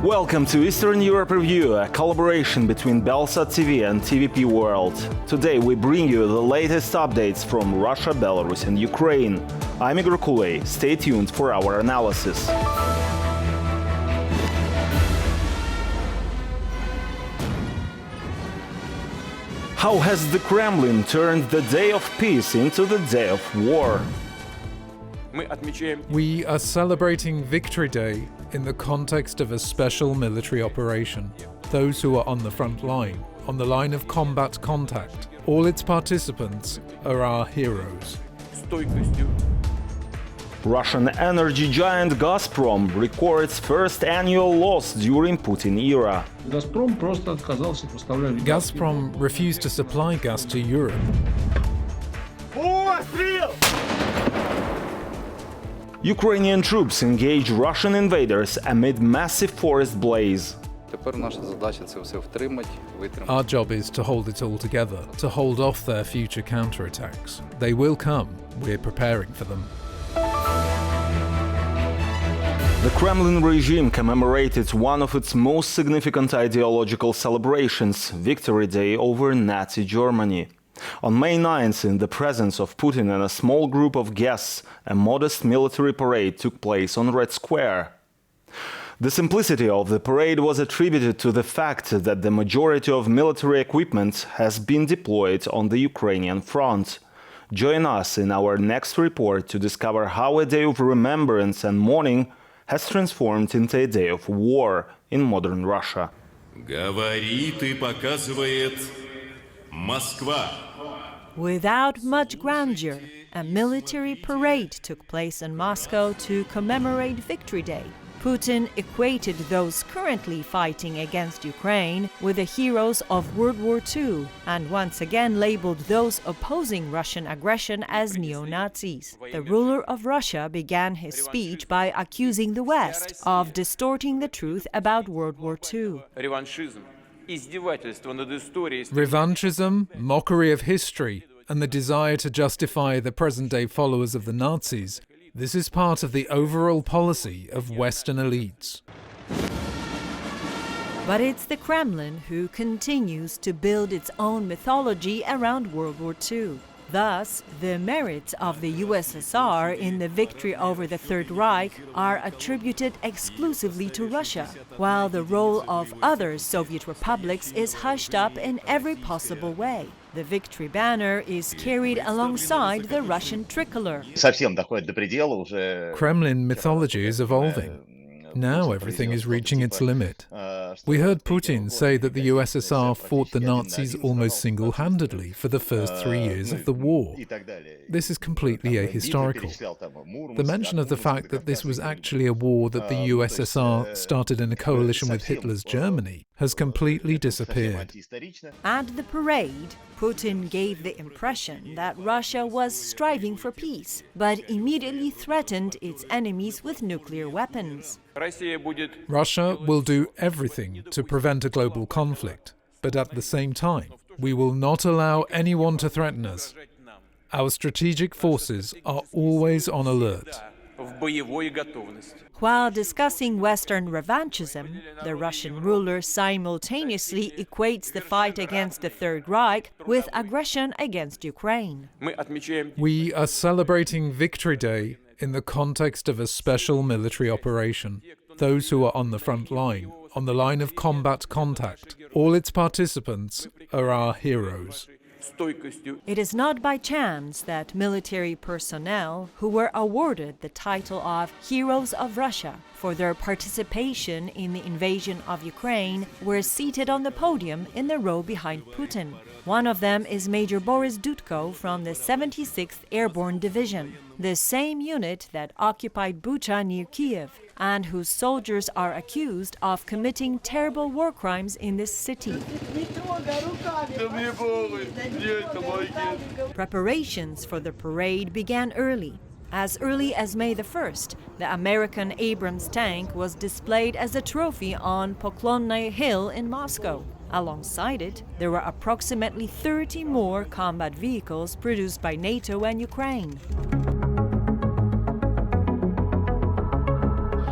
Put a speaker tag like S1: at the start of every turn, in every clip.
S1: Welcome to Eastern Europe Review, a collaboration between BELSAT TV and TVP World. Today we bring you the latest updates from Russia, Belarus and Ukraine. I'm Igor Kuley. Stay tuned for our analysis. How has the Kremlin turned the day of peace into the day of war?
S2: We are celebrating Victory Day in the context of a special military operation. Those who are on the front line, on the line of combat contact, all its participants are our heroes.
S1: Russian energy giant Gazprom records first annual loss during Putin era.
S2: Gazprom refused to supply gas to Europe.
S1: Ukrainian troops engage Russian invaders amid massive forest blaze.
S2: Our job is to hold it all together, to hold off their future counterattacks. They will come. We're preparing for them.
S1: The Kremlin regime commemorated one of its most significant ideological celebrations, Victory Day over Nazi Germany. On May 9th, in the presence of Putin and a small group of guests, a modest military parade took place on Red Square. The simplicity of the parade was attributed to the fact that the majority of military equipment has been deployed on the Ukrainian front. Join us in our next report to discover how a day of remembrance and mourning has transformed into a day of war in modern Russia.
S3: Говорит и показывает Москва.
S4: Without much grandeur, a military parade took place in Moscow to commemorate Victory Day. Putin equated those currently fighting against Ukraine with the heroes of World War II and once again labeled those opposing Russian aggression as neo-Nazis. The ruler of Russia began his speech by accusing the West of distorting the truth about World War II.
S2: Revanchism, mockery of history, and the desire to justify the present-day followers of the Nazis. This is part of the overall policy of Western elites.
S4: But it's the Kremlin who continues to build its own mythology around World War II. Thus, the merits of the USSR in the victory over the Third Reich are attributed exclusively to Russia, while the role of other Soviet republics is hushed up in every possible way. The victory banner is carried alongside the Russian tricolor.
S2: Kremlin mythology is evolving. Now everything is reaching its limit. We heard Putin say that the USSR fought the Nazis almost single-handedly for the first 3 years of the war. This is completely ahistorical. The mention of the fact that this was actually a war that the USSR started in a coalition with Hitler's Germany has completely disappeared.
S4: At the parade, Putin gave the impression that Russia was striving for peace, but immediately threatened its enemies with nuclear weapons.
S2: Russia will do everything to prevent a global conflict, but at the same time, we will not allow anyone to threaten us. Our strategic forces are always on alert.
S4: While discussing Western revanchism, the Russian ruler simultaneously equates the fight against the Third Reich with aggression against Ukraine.
S2: We are celebrating Victory Day in the context of a special military operation. Those who are on the front line, on the line of combat contact, all its participants are our heroes.
S4: It is not by chance that military personnel who were awarded the title of Heroes of Russia for their participation in the invasion of Ukraine were seated on the podium in the row behind Putin. One of them is Major Boris Dudko from the 76th Airborne Division, the same unit that occupied Bucha near Kiev, and whose soldiers are accused of committing terrible war crimes in this city. Preparations for the parade began early. As early as May the 1st, the American Abrams tank was displayed as a trophy on Poklonnaya Hill in Moscow. Alongside it, there were approximately 30 more combat vehicles produced by NATO and Ukraine.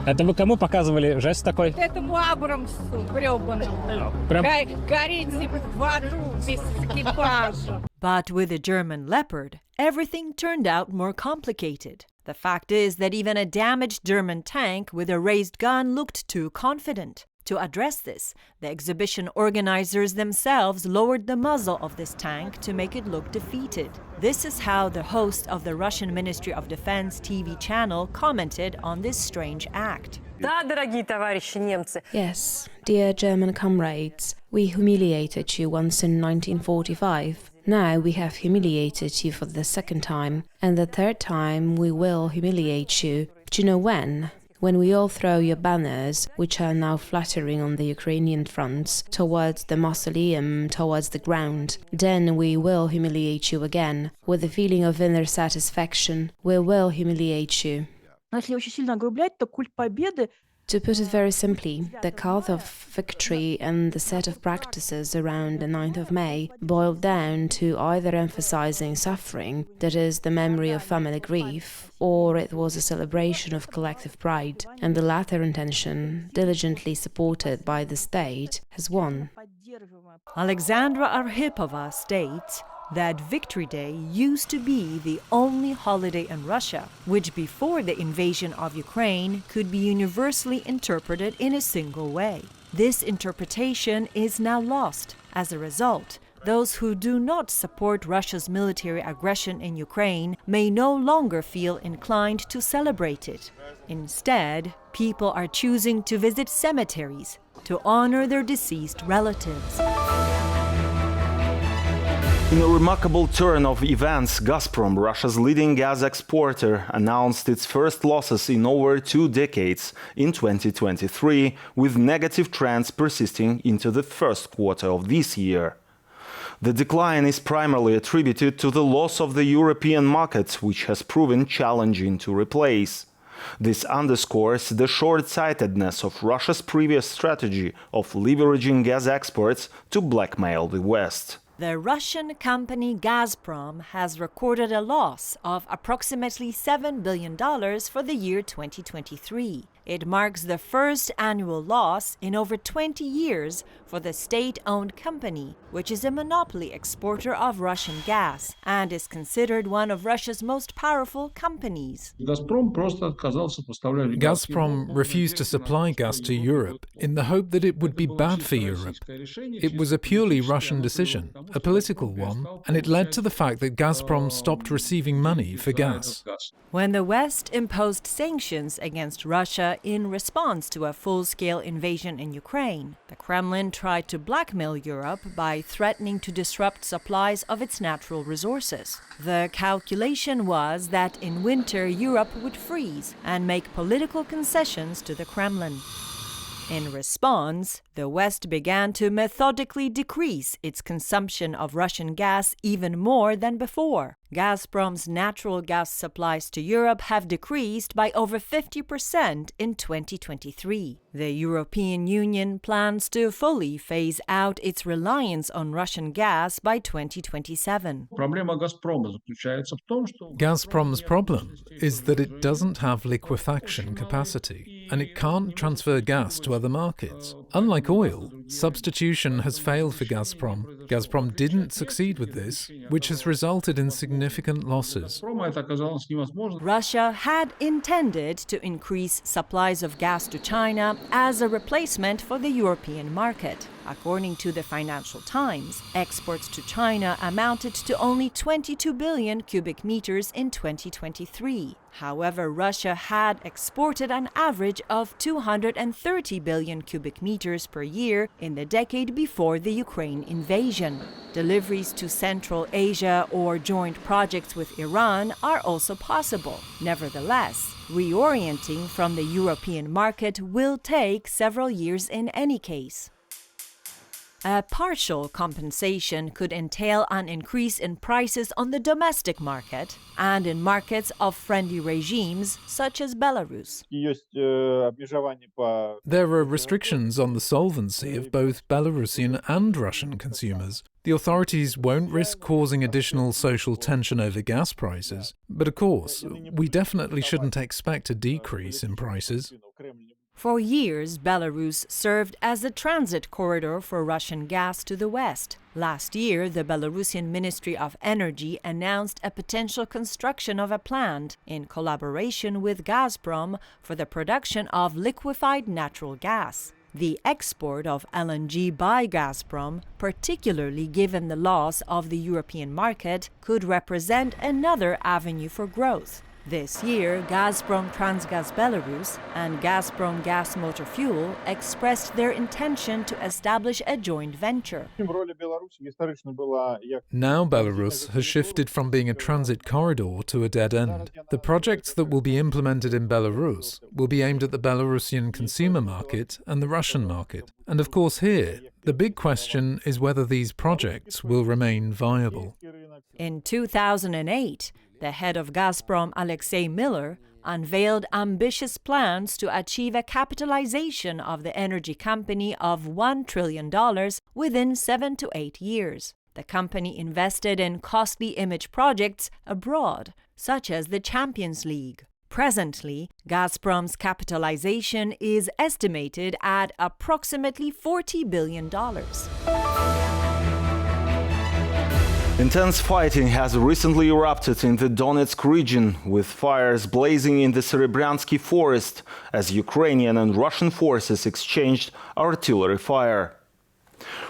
S5: Это вы кому показывали жест такой?
S6: Этому Абрамсу грёбаному.
S5: Прям
S6: Гореть в аду без экипажа.
S4: But with the German Leopard, everything turned out more complicated. The fact is that even a damaged German tank with a raised gun looked too confident. To address this, the exhibition organizers themselves lowered the muzzle of this tank to make it look defeated. This is how the host of the Russian Ministry of Defense TV channel commented on this strange act.
S7: Да, дорогие товарищи немцы.
S8: Yes, dear German comrades, we humiliated you once in 1945. Now we have humiliated you for the second time, and the third time we will humiliate you. Do you know when? When we all throw your banners, which are now fluttering on the Ukrainian fronts, towards the mausoleum, towards the ground, then we will humiliate you again. With a feeling of inner satisfaction, we will humiliate you.
S9: Если очень сильно огрублять, то культ победы.
S8: To put it very simply, the cult of victory and the set of practices around the 9th of May boiled down to either emphasizing suffering, that is, the memory of family grief, or it was a celebration of collective pride, and the latter intention, diligently supported by the state, has won.
S4: Alexandra Arhipova states that Victory Day used to be the only holiday in Russia, which before the invasion of Ukraine could be universally interpreted in a single way. This interpretation is now lost. As a result, those who do not support Russia's military aggression in Ukraine may no longer feel inclined to celebrate it. Instead, people are choosing to visit cemeteries to honor their deceased relatives.
S1: In a remarkable turn of events, Gazprom, Russia's leading gas exporter, announced its first losses in over 2 decades in 2023, with negative trends persisting into the first quarter of this year. The decline is primarily attributed to the loss of the European market, which has proven challenging to replace. This underscores the short-sightedness of Russia's previous strategy of leveraging gas exports to blackmail the West.
S4: The Russian company Gazprom has recorded a loss of approximately $7 billion for the year 2023. It marks the first annual loss in over 20 years for the state-owned company, which is a monopoly exporter of Russian gas and is considered one of Russia's most powerful companies.
S2: Gazprom refused to supply gas to Europe in the hope that it would be bad for Europe. It was a purely Russian decision, a political one, and it led to the fact that Gazprom stopped receiving money for gas.
S4: When the West imposed sanctions against Russia in response to a full-scale invasion in Ukraine, the Kremlin tried to blackmail Europe by threatening to disrupt supplies of its natural resources. The calculation was that in winter Europe would freeze and make political concessions to the Kremlin. In response, the West began to methodically decrease its consumption of Russian gas even more than before. Gazprom's natural gas supplies to Europe have decreased by over 50% in 2023. The European Union plans to fully phase out its reliance on Russian gas by 2027.
S2: Gazprom's problem is that it doesn't have liquefaction capacity, and it can't transfer gas to other markets. Unlike oil, substitution has failed for Gazprom. Gazprom didn't succeed with this, which has resulted in significant losses.
S4: Russia had intended to increase supplies of gas to China as a replacement for the European market. According to the Financial Times, exports to China amounted to only 22 billion cubic meters in 2023. However, Russia had exported an average of 230 billion cubic meters per year in the decade before the Ukraine invasion. Deliveries to Central Asia or joint projects with Iran are also possible. Nevertheless, reorienting from the European market will take several years in any case. A partial compensation could entail an increase in prices on the domestic market and in markets of friendly regimes such as Belarus.
S2: There are restrictions on the solvency of both Belarusian and Russian consumers. The authorities won't risk causing additional social tension over gas prices, but of course, we definitely shouldn't expect a decrease in prices.
S4: For years, Belarus served as a transit corridor for Russian gas to the west. Last year, the Belarusian Ministry of Energy announced a potential construction of a plant in collaboration with Gazprom for the production of liquefied natural gas. The export of LNG by Gazprom, particularly given the loss of the European market, could represent another avenue for growth. This year, Gazprom Transgaz Belarus and Gazprom Gas Motor Fuel expressed their intention to establish a joint venture.
S2: Now Belarus has shifted from being a transit corridor to a dead end. The projects that will be implemented in Belarus will be aimed at the Belarusian consumer market and the Russian market. And of course here, the big question is whether these projects will remain viable.
S4: In 2008, the head of Gazprom, Alexei Miller, unveiled ambitious plans to achieve a capitalization of the energy company of $1 trillion within 7 to 8 years. The company invested in costly image projects abroad, such as the Champions League. Presently, Gazprom's capitalization is estimated at approximately $40 billion.
S1: Intense fighting has recently erupted in the Donetsk region, with fires blazing in the Serebryansky forest as Ukrainian and Russian forces exchanged artillery fire.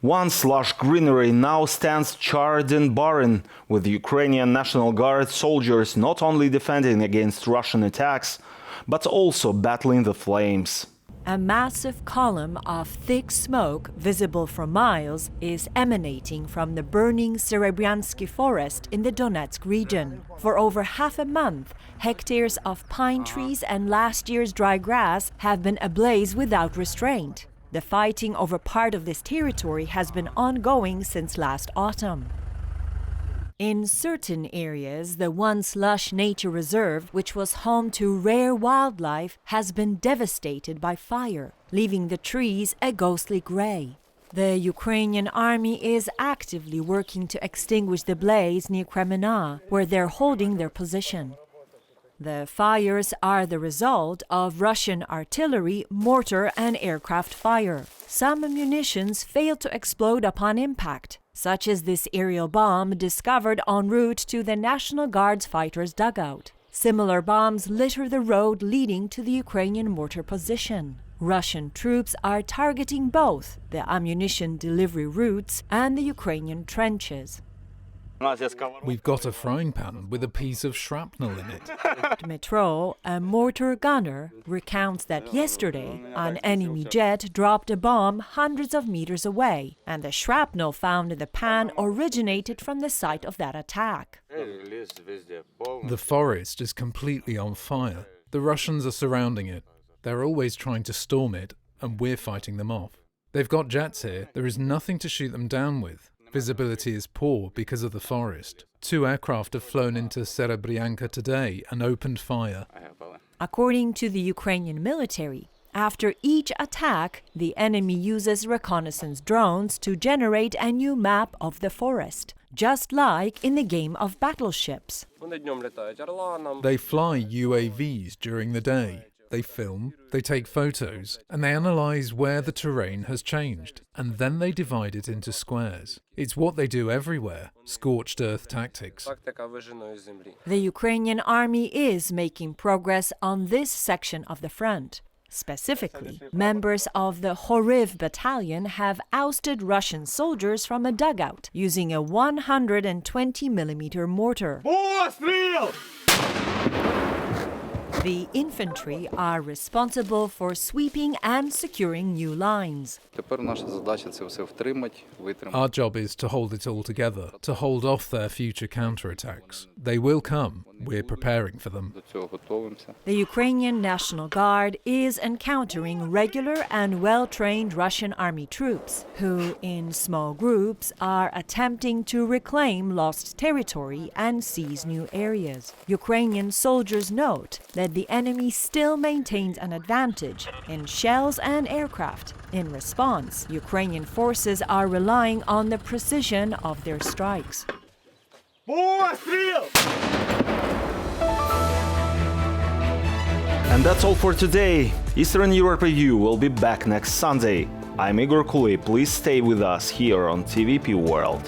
S1: Once lush greenery now stands charred and barren, with Ukrainian National Guard soldiers not only defending against Russian attacks, but also battling the flames.
S4: A massive column of thick smoke, visible for miles, is emanating from the burning Serebryansky forest in the Donetsk region. For over half a month, hectares of pine trees and last year's dry grass have been ablaze without restraint. The fighting over part of this territory has been ongoing since last autumn. In certain areas, the once lush nature reserve, which was home to rare wildlife, has been devastated by fire, leaving the trees a ghostly gray. The Ukrainian army is actively working to extinguish the blaze near Kremlin, where they're holding their position. The fires are the result of Russian artillery, mortar, and aircraft fire. Some munitions failed to explode upon impact, such as this aerial bomb discovered en route to the National Guard's fighters' dugout. Similar bombs litter the road leading to the Ukrainian mortar position. Russian troops are targeting both the ammunition delivery routes and the Ukrainian trenches.
S2: We've got a frying pan with a piece of shrapnel in it.
S4: Dmitro, a mortar gunner, recounts that yesterday an enemy jet dropped a bomb hundreds of meters away, and the shrapnel found in the pan originated from the site of that attack.
S2: The forest is completely on fire. The Russians are surrounding it. They're always trying to storm it, and we're fighting them off. They've got jets here. There is nothing to shoot them down with. Visibility is poor because of the forest. 2 aircraft have flown into Serebryanka today and opened fire.
S4: According to the Ukrainian military, after each attack, the enemy uses reconnaissance drones to generate a new map of the forest, just like in the game of battleships.
S2: They fly UAVs during the day. They film, they take photos, and they analyze where the terrain has changed, and then they divide it into squares. It's what they do everywhere, scorched earth tactics.
S4: The Ukrainian army is making progress on this section of the front. Specifically, members of the Horiv battalion have ousted Russian soldiers from a dugout using a 120mm mortar. The infantry are responsible for sweeping and securing new lines.
S2: Our job is to hold it all together, to hold off their future counterattacks. They will come. We're preparing for them.
S4: The Ukrainian National Guard is encountering regular and well-trained Russian army troops, who, in small groups, are attempting to reclaim lost territory and seize new areas. Ukrainian soldiers note that the enemy still maintains an advantage in shells and aircraft. In response, Ukrainian forces are relying on the precision of their strikes.
S1: And that's all for today. Eastern Europe Review will be back next Sunday. I'm Igor Kuley. Please stay with us here on TVP World.